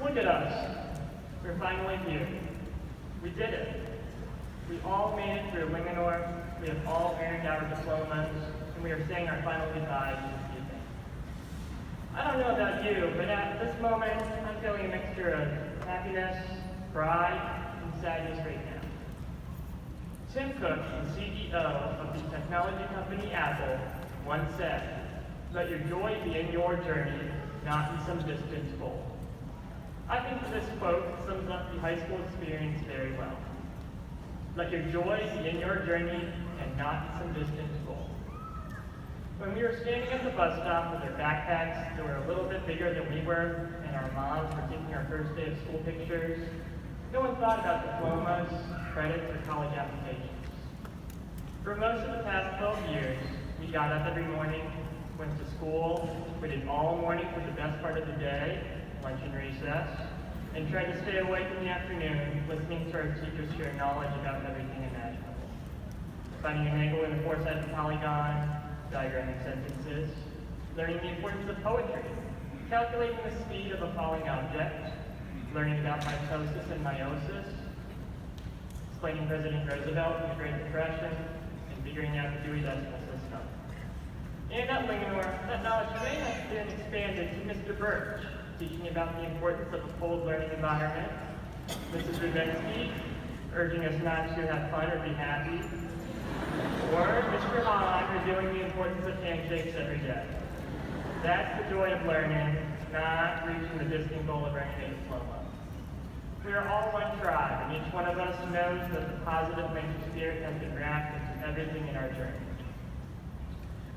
Look at us. We're finally here. We did it. We all made it through Linganore. We have all earned our diplomas, and we are saying our final goodbyes this evening. I don't know about you, but at this moment, I'm feeling a mixture of happiness, pride, and sadness right now. Tim Cook, the CEO of the technology company Apple, once said, "Let your joy be in your journey, not in some distant goal." I think this quote sums up the high school experience very well. Let your joy be in your journey and not in some distant goal. When we were standing at the bus stop with our backpacks that were a little bit bigger than we were, and our moms were taking our first day of school pictures, no one thought about diplomas, credits, or college applications. For most of the past 12 years, we got up every morning, went to school, waited all morning for the best part of the day, lunch and recess, and tried to stay awake in the afternoon, listening to our teachers share knowledge about everything imaginable. Finding an angle in a four-sided polygon, diagramming sentences, learning the importance of poetry, calculating the speed of a falling object, learning about mitosis and meiosis, explaining President Roosevelt and the Great Depression, and figuring out the Dewey Decimal System. And at Linganore, that knowledge may have been expanded to Mr. Birch, teaching about the importance of a cold learning environment, Mrs. Rubensky, urging us not to have fun or be happy, or Mr. Hahn revealing the importance of handshakes every day. That's the joy of learning, not reaching the distant goal of earning a diploma. We are all one tribe, and each one of us knows that the positive mental spirit has been wrapped into everything in our journey.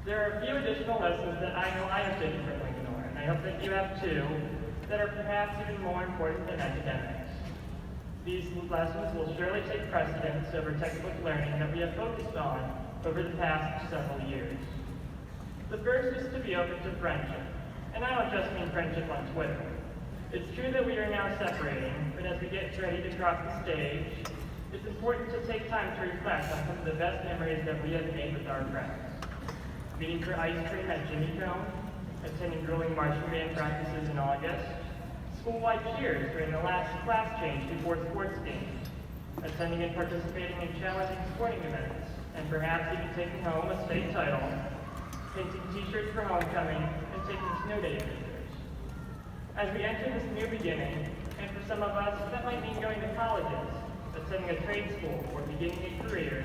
There are a few additional lessons that I know I have taken from Linganore, and I hope that you have too, that are perhaps even more important than academics. These lessons will surely take precedence over textbook learning that we have focused on over the past several years. The first is to be open to friendship, and I don't just mean friendship on Twitter. It's true that we are now separating, but as we get ready to cross the stage, it's important to take time to reflect on some of the best memories that we have made with our friends. Meeting for ice cream at Jimmy Cone, attending grueling marching band practices in August, school-wide cheers during the last class change before sports games, attending and participating in challenging sporting events, and perhaps even taking home a state title, painting t-shirts for homecoming, and taking snow day pictures. As we enter this new beginning, and for some of us, that might mean going to colleges, attending a trade school, or beginning a career,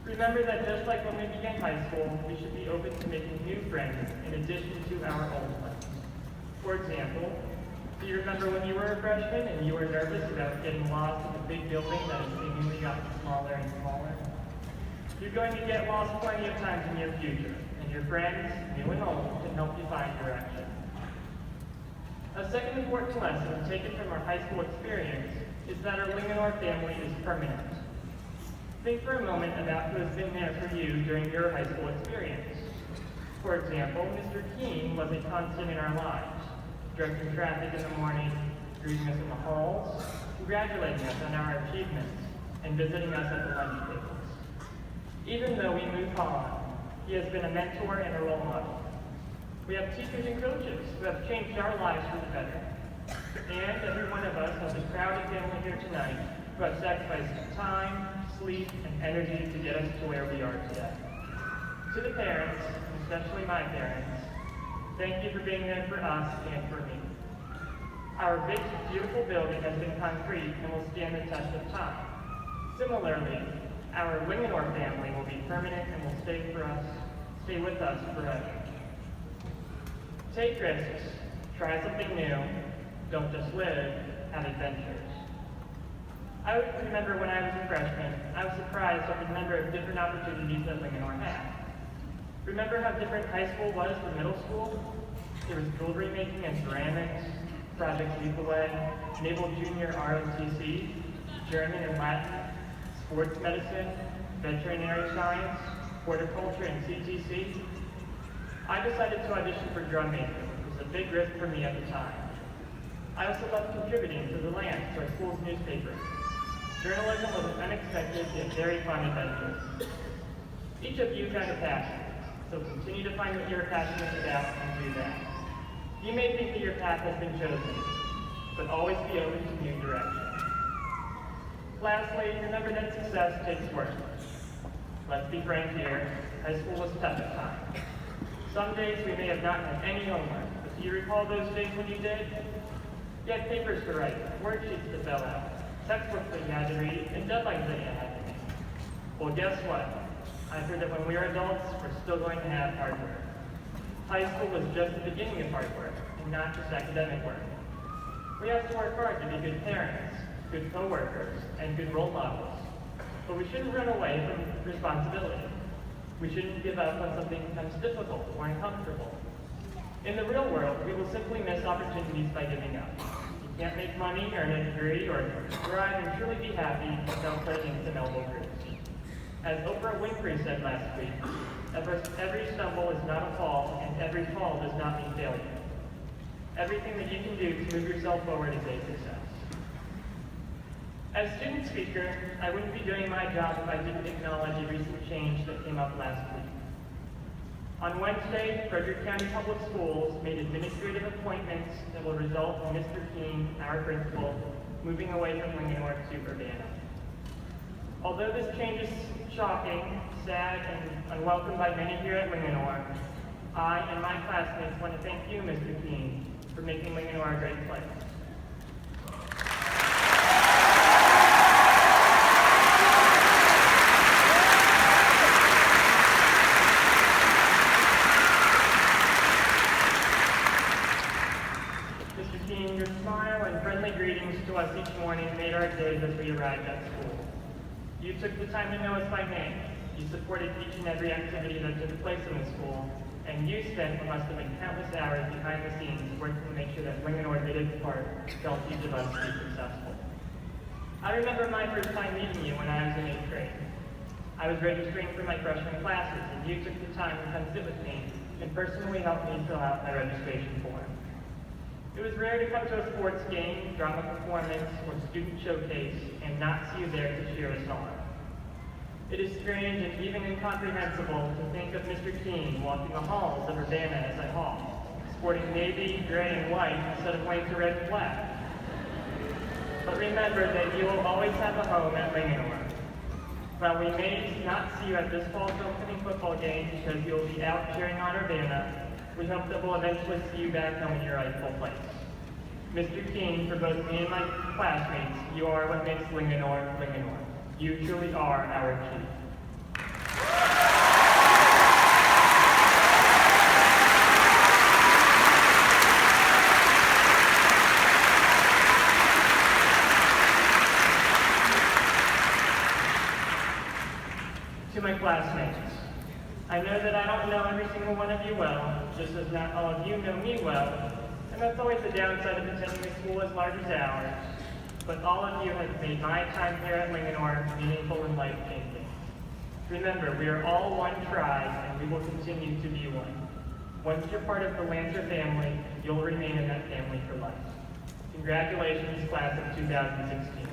remember that just like when we began high school, we should be open to making new friends in addition to our old ones. For example, do you remember when you were a freshman and you were nervous about getting lost in a big building that has seemingly gotten smaller and smaller? You're going to get lost plenty of times in your future, and your friends, new and old, can help you find direction. A second important lesson taken from our high school experience is that our Linganore family is permanent. Think for a moment about who has been there for you during your high school experience. For example, Mr. Keene was a constant in our lives, directing traffic in the morning, greeting us in the halls, congratulating us on our achievements, and visiting us at the lunch tables. Even though we move on, he has been a mentor and a role model. We have teachers and coaches who have changed our lives for the better. And every one of us has a crowded family here tonight who have sacrificed time, sleep, and energy to get us to where we are today. To the parents, and especially my parents, thank you for being there for us and for me. Our big, beautiful building has been concrete and will stand the test of time. Similarly, our Linganore family will be permanent and will stay with us forever. Take risks, try something new, don't just live, have adventures. I remember when I was a freshman, I was surprised at the number of different opportunities that Linganore had. Remember how different high school was from middle school? There was jewelry making and ceramics, Project Leapaway, Naval Junior ROTC, German and Latin, sports medicine, veterinary science, horticulture, and CTC. I decided to audition for drum major, which was a big risk for me at the time. I also loved contributing to the Lance, our school's newspaper. Journalism was an unexpected yet very fun adventure. Each of you found a passion, so continue to find what you're passionate about and do that. You may think that your path has been chosen. but always be open to new directions. Lastly, remember that success takes work. Let's be frank here, high school was tough at times. Some days we may have not had any homework, but do you recall those days when you did? You had papers to write, worksheets to fill out, textbooks that you had to read, and deadlines that you had to meet. Well, guess what? I've heard that when we are adults, we're still going to have hard work. High school was just the beginning of hard work, and not just academic work. We have to work hard to be good parents, good co-workers, and good role models. But we shouldn't run away from responsibility. We shouldn't give up when something becomes difficult or uncomfortable. In the real world, we will simply miss opportunities by giving up. You can't make money, earn a degree, or thrive and truly be happy without putting some elbow grease. As Oprah Winfrey said last week, every stumble is not a fall, and every fall does not mean failure. Everything that you can do to move yourself forward is a success. As student speaker, I wouldn't be doing my job if I didn't acknowledge a recent change that came up last week. On Wednesday, Frederick County Public Schools made administrative appointments that will result in Mr. Keene, our principal, moving away from Linganore to Urbana. Although this change is shocking, sad, and unwelcome by many here at Linganore, I and my classmates want to thank you, Mr. Keene, for making Linganore a great place. Mr. Keene, your smile and friendly greetings to us each morning made our days as we arrived at school. You took the time to know us by name. You supported each and every activity that took place in the school, and you spent what must have been countless hours behind the scenes working to make sure that Linganore did its part to help each of us be successful. I remember my first time meeting you when I was in 8th grade. I was registering for my freshman classes, and you took the time to come sit with me and personally help me fill out my registration form. It was rare to come to a sports game, drama performance, or student showcase and not see you there to cheer us on. It is strange and even incomprehensible to think of Mr. Keene walking the halls of Urbana as I hall, sporting navy, gray, and white instead of white to red and black. But remember that you will always have a home at Linganore. While we may not see you at this fall's homecoming football game because you'll be out cheering on Urbana, we hope that we'll eventually see you back home in your rightful place. Mr. Keene, for both me and my classmates, you are what makes Linganore, Linganore. You truly are our chief. To my classmates, I know that I don't know every single one of you well, just as not all of you know me well, and that's always the downside of attending a school as large as ours, but all of you have made my time here at Linganore meaningful and life-changing. Remember, we are all one tribe, and we will continue to be one. Once you're part of the Lancer family, you'll remain in that family for life. Congratulations, class of 2016.